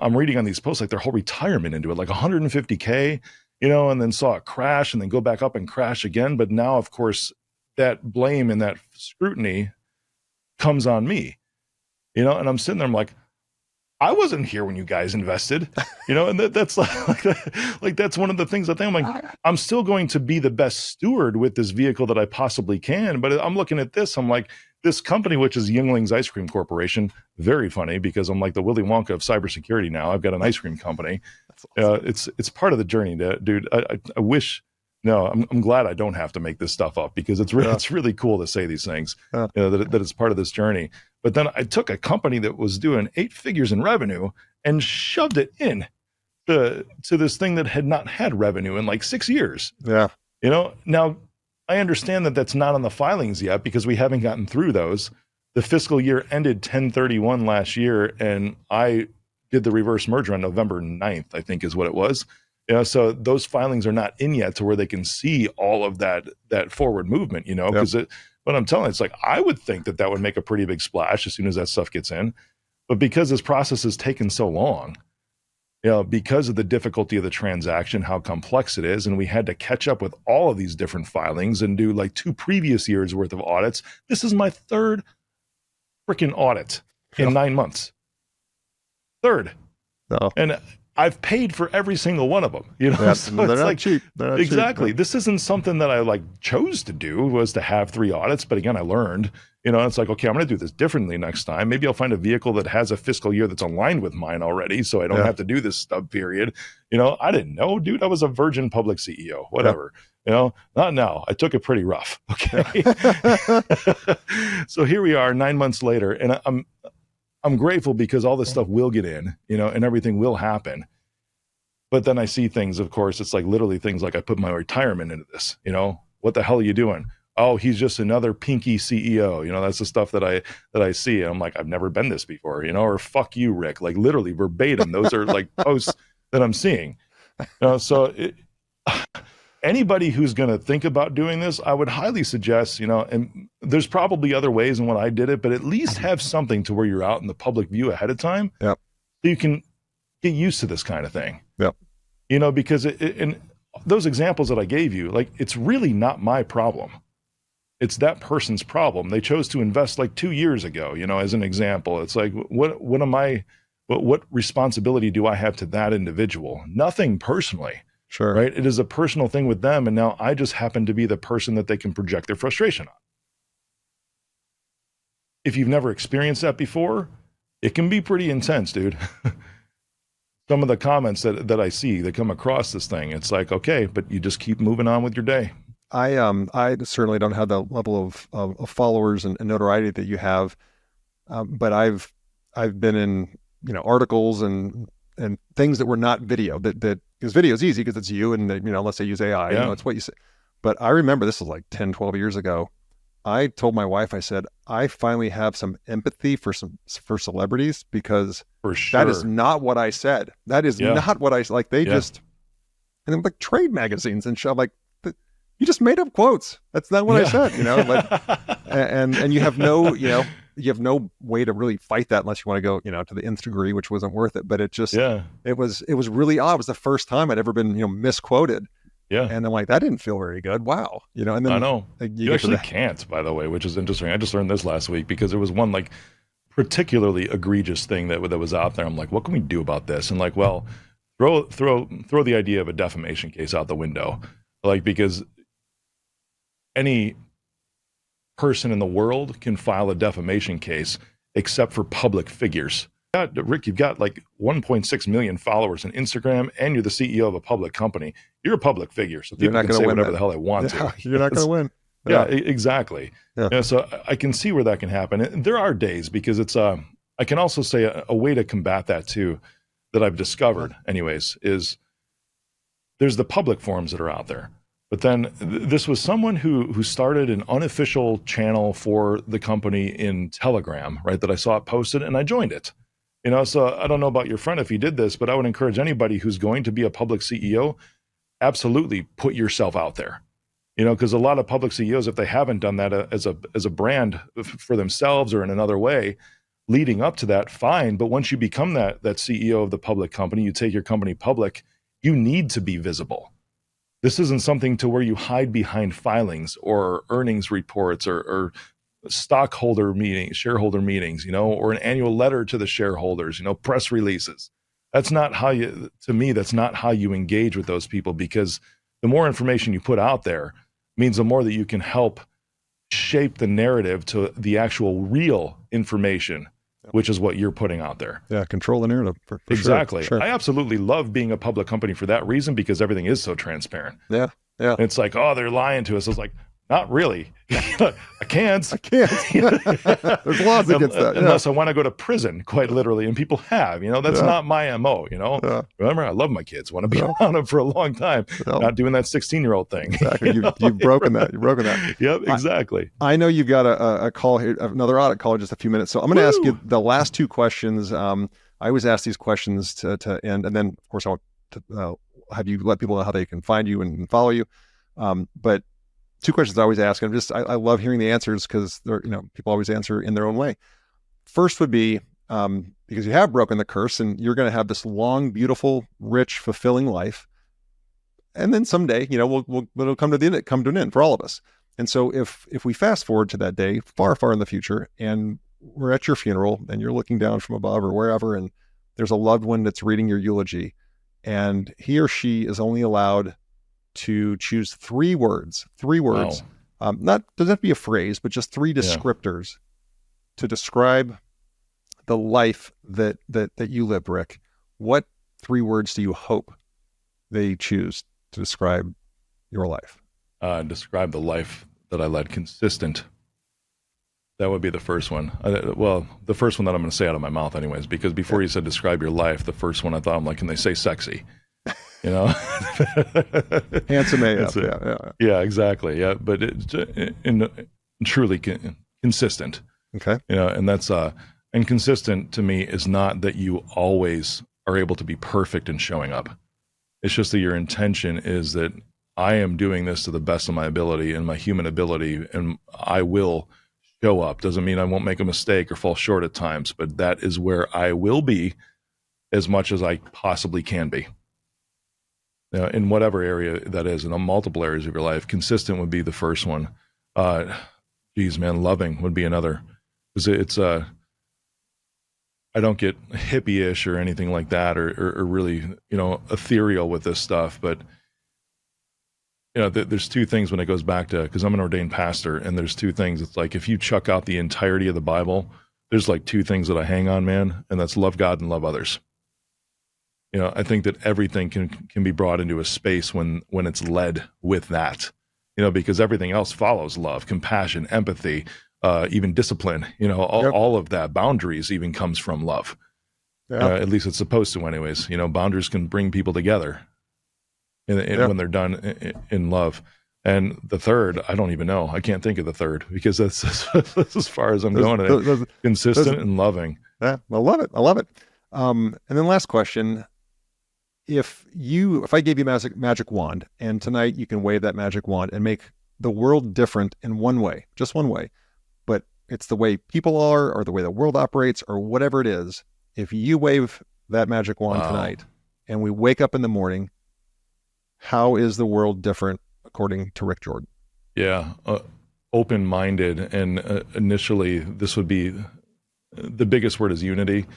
I'm reading on these posts, like their whole retirement into it, like 150K, you know, and then saw it crash and then go back up and crash again. But now, of course, that blame and that scrutiny comes on me, you know, and I'm sitting there, I'm like, I wasn't here when you guys invested, you know, and that's like that's one of the things I think. I'm like, I'm still going to be the best steward with this vehicle that I possibly can. But I'm looking at this, I'm like, this company, which is Youngling's Ice Cream Corporation, very funny, because I'm like the Willy Wonka of cybersecurity now. I've got an ice cream company. Awesome. It's part of the journey, dude. I wish. No, I'm glad I don't have to make this stuff up, because it's really cool to say these things, you know, that it's part of this journey. But then I took a company that was doing 8 figures in revenue and shoved it in to this thing that had not had revenue in like 6 years. Yeah. You know, now I understand that that's not on the filings yet because we haven't gotten through those. The fiscal year ended 10/31 last year, and I did the reverse merger on November 9th, I think is what it was. You know, so those filings are not in yet to where they can see all of that forward movement, you know, because but I'm telling you, it's like, I would think that would make a pretty big splash as soon as that stuff gets in. But because this process has taken so long, you know, because of the difficulty of the transaction, how complex it is, and we had to catch up with all of these different filings and do like 2 previous years worth of audits. This is my 3rd freaking audit in 9 months. 3rd. No. And I've paid for every single one of them, you know. So they're it's not like cheap. They're not exactly. cheap. This isn't something that I like chose to do, was to have 3 audits. But again, I learned, you know, it's like, okay, I'm going to do this differently next time. Maybe I'll find a vehicle that has a fiscal year that's aligned with mine already, so I don't have to do this stub period. You know, I didn't know, dude. I was a virgin public CEO, whatever. You know, not now. I took it pretty rough. Okay. So here we are 9 months later, and I'm grateful because all this stuff will get in, you know, and everything will happen. But then I see things, of course, it's like literally things like, I put my retirement into this, you know, what the hell are you doing? Oh, he's just another pinky CEO. You know, that's the stuff that I see. And I'm like, I've never been this before, you know, or fuck you, Rick, like literally verbatim. Those are like posts that I'm seeing. You know, so anybody who's going to think about doing this, I would highly suggest, you know, and there's probably other ways in what I did it, but at least have something to where you're out in the public view ahead of time. Yep. So you can get used to this kind of thing. Yep. You know, because and those examples that I gave you, like, it's really not my problem. It's that person's problem. They chose to invest like 2 years ago, as an example. It's like, what responsibility do I have to that individual? Nothing personally. Sure. Right? It is a personal thing with them. And now I just happen to be the person that they can project their frustration on. If you've never experienced that before, it can be pretty intense, dude. Some of the comments that I see that come across this thing, it's like, okay, but you just keep moving on with your day. I certainly don't have the level of followers and notoriety that you have, but I've been in articles and things that were not video, that because video is easy because it's you and let's say use AI, Yeah. it's what you say. But I remember this was like 10, 12 years ago. I told my wife, I said, I finally have some empathy for celebrities, because For sure. that is not what I said. That is not what I like. They just, and then like trade magazines and shit. I'm like, you just made up quotes. That's not what I said, and you have no, you have no way to really fight that unless you want to go, to the nth degree, which wasn't worth it. But it just, it was really odd. It was the first time I'd ever been, misquoted. Yeah. And I'm like, that didn't feel very good. Wow. And then I know. You actually can't, by the way, which is interesting. I just learned this last week because there was one like particularly egregious thing that was out there. I'm like, what can we do about this? And like, well, throw the idea of a defamation case out the window. Like, because any person in the world can file a defamation case except for public figures. Rick, you've got like 1.6 million followers on Instagram, and you're the CEO of a public company. You're a public figure, so people can say whatever the hell they want to. You're not going to win. Yeah, exactly. Yeah. So I can see where that can happen. And there are days, because it's I can also say a way to combat that too, that I've discovered anyways, is there's the public forums that are out there. But then this was someone who started an unofficial channel for the company in Telegram, right? That I saw it posted, and I joined it. So I don't know about your friend if he did this, but I would encourage anybody who's going to be a public CEO, absolutely put yourself out there. Because a lot of public CEOs, if they haven't done that as a brand for themselves or in another way, leading up to that, fine. But once you become that CEO of the public company, you take your company public, you need to be visible. This isn't something to where you hide behind filings or earnings reports or stockholder meetings, shareholder meetings, or an annual letter to the shareholders, press releases. That's not how that's not how you engage with those people, because the more information you put out there means the more that you can help shape the narrative to the actual real information, which is what you're putting out there. Yeah, control the narrative. For exactly. Sure. I absolutely love being a public company for that reason, because everything is so transparent. Yeah. And it's like, oh, they're lying to us. It's like, not really. I can't. There's laws against that. Unless I want to go to prison, quite literally. And people have, that's not my MO, Remember, I love my kids, want to be around them for a long time, not doing that 16-year-old thing. Exactly. You've broken that. You've broken that. Yep, exactly. I know you've got a call here, another audit call in just a few minutes. So I'm going to ask you the last two questions. I always ask these questions to end. And then, of course, I want to have you let people know how they can find you and follow you. But two questions I always ask, and I love hearing the answers, because they're, people always answer in their own way. First would be, because you have broken the curse and you're going to have this long, beautiful, rich, fulfilling life. And then someday, it'll come to an end for all of us. And so if we fast forward to that day, far, far in the future, and we're at your funeral and you're looking down from above or wherever, and there's a loved one that's reading your eulogy, and he or she is only allowed to choose three words. Wow. Doesn't have to be a phrase, but just three descriptors to describe the life that you lived, Rick. What three words do you hope they choose to describe your life? Describe the life that I led. Consistent. That would be the first one. The first one that I'm going to say out of my mouth anyways, because before you said describe your life, the first one I thought, I'm like, can they say sexy? Handsome AF. Yeah, exactly. Yeah, but truly consistent. Okay. And that's and consistent to me is not that you always are able to be perfect in showing up. It's just that your intention is that I am doing this to the best of my ability and my human ability, and I will show up. Doesn't mean I won't make a mistake or fall short at times, but that is where I will be as much as I possibly can be. in whatever area that is, in multiple areas of your life. Consistent would be the first one. Geez, man, loving would be another. Because it's I don't get hippie-ish or anything like that, or really, ethereal with this stuff. But there's two things when it goes back to, because I'm an ordained pastor, and there's two things. It's like, if you chuck out the entirety of the Bible, there's like two things that I hang on, man, and that's love God and love others. I think that everything can be brought into a space when it's led with that, because everything else follows love, compassion, empathy, even discipline, all of that. Boundaries even comes from love. Yeah. At least it's supposed to anyways. Boundaries can bring people together when they're done in love. And the third, I don't even know. I can't think of the third, because that's as far as I'm going. Consistent and loving. Yeah, I love it. I love it. And then last question. If I gave you a magic wand, and tonight you can wave that magic wand and make the world different in one way, just one way, but it's the way people are, or the way the world operates, or whatever it is. If you wave that magic wand tonight and we wake up in the morning, how is the world different according to Rick Jordan? Yeah. Open-minded. And initially this would be, the biggest word is unity,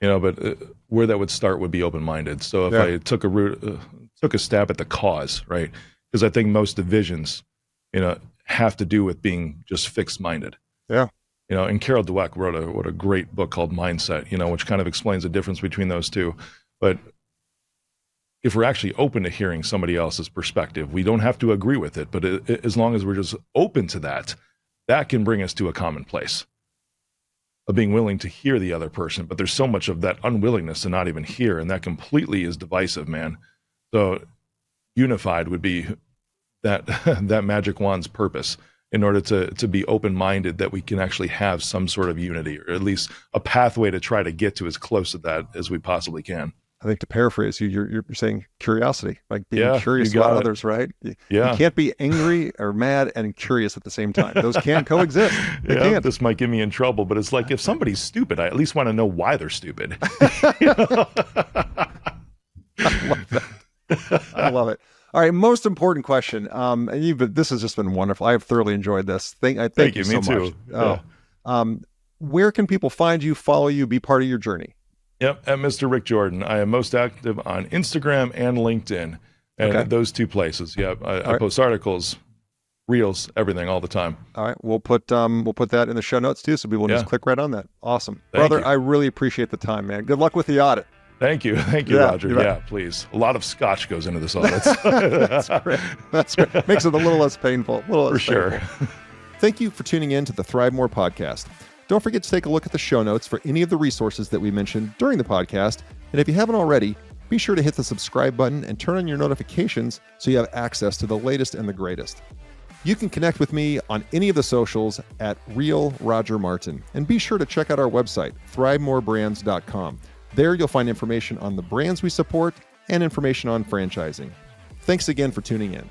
but where that would start would be open-minded. So if I took a stab at the cause, right? Because I think most divisions, have to do with being just fixed-minded. Yeah. And Carol Dweck wrote a great book called Mindset, which kind of explains the difference between those two. But if we're actually open to hearing somebody else's perspective, we don't have to agree with it, but as long as we're just open to that can bring us to a common place of being willing to hear the other person. But there's so much of that unwillingness to not even hear, and that completely is divisive, man. So unified would be that magic wand's purpose, in order to be open-minded, that we can actually have some sort of unity, or at least a pathway to try to get to as close to that as we possibly can. I think, to paraphrase you, you're saying curiosity, like being curious about others, right? You can't be angry or mad and curious at the same time. Those can't coexist. They can't. This might get me in trouble, but it's like, if somebody's stupid, I at least want to know why they're stupid. I love that. I love it. All right, most important question. This has just been wonderful. I have thoroughly enjoyed this. Thank you so much. Me too. Where can people find you, follow you, be part of your journey? Yep, at Mr. Rick Jordan. I am most active on Instagram and LinkedIn, and those two places. Yeah, I post articles, reels, everything, all the time. All right, we'll put that in the show notes too, so people just click right on that. Awesome, Thank brother. you. I really appreciate the time, man. Good luck with the audit. Thank you, Roger. Yeah, please. A lot of scotch goes into this audit. That's great. Makes it a little less painful. For sure. Thank you for tuning in to the ThriveMore podcast. Don't forget to take a look at the show notes for any of the resources that we mentioned during the podcast. And if you haven't already, be sure to hit the subscribe button and turn on your notifications so you have access to the latest and the greatest. You can connect with me on any of the socials at Real Roger Martin. And be sure to check out our website, ThriveMoreBrands.com. There you'll find information on the brands we support and information on franchising. Thanks again for tuning in.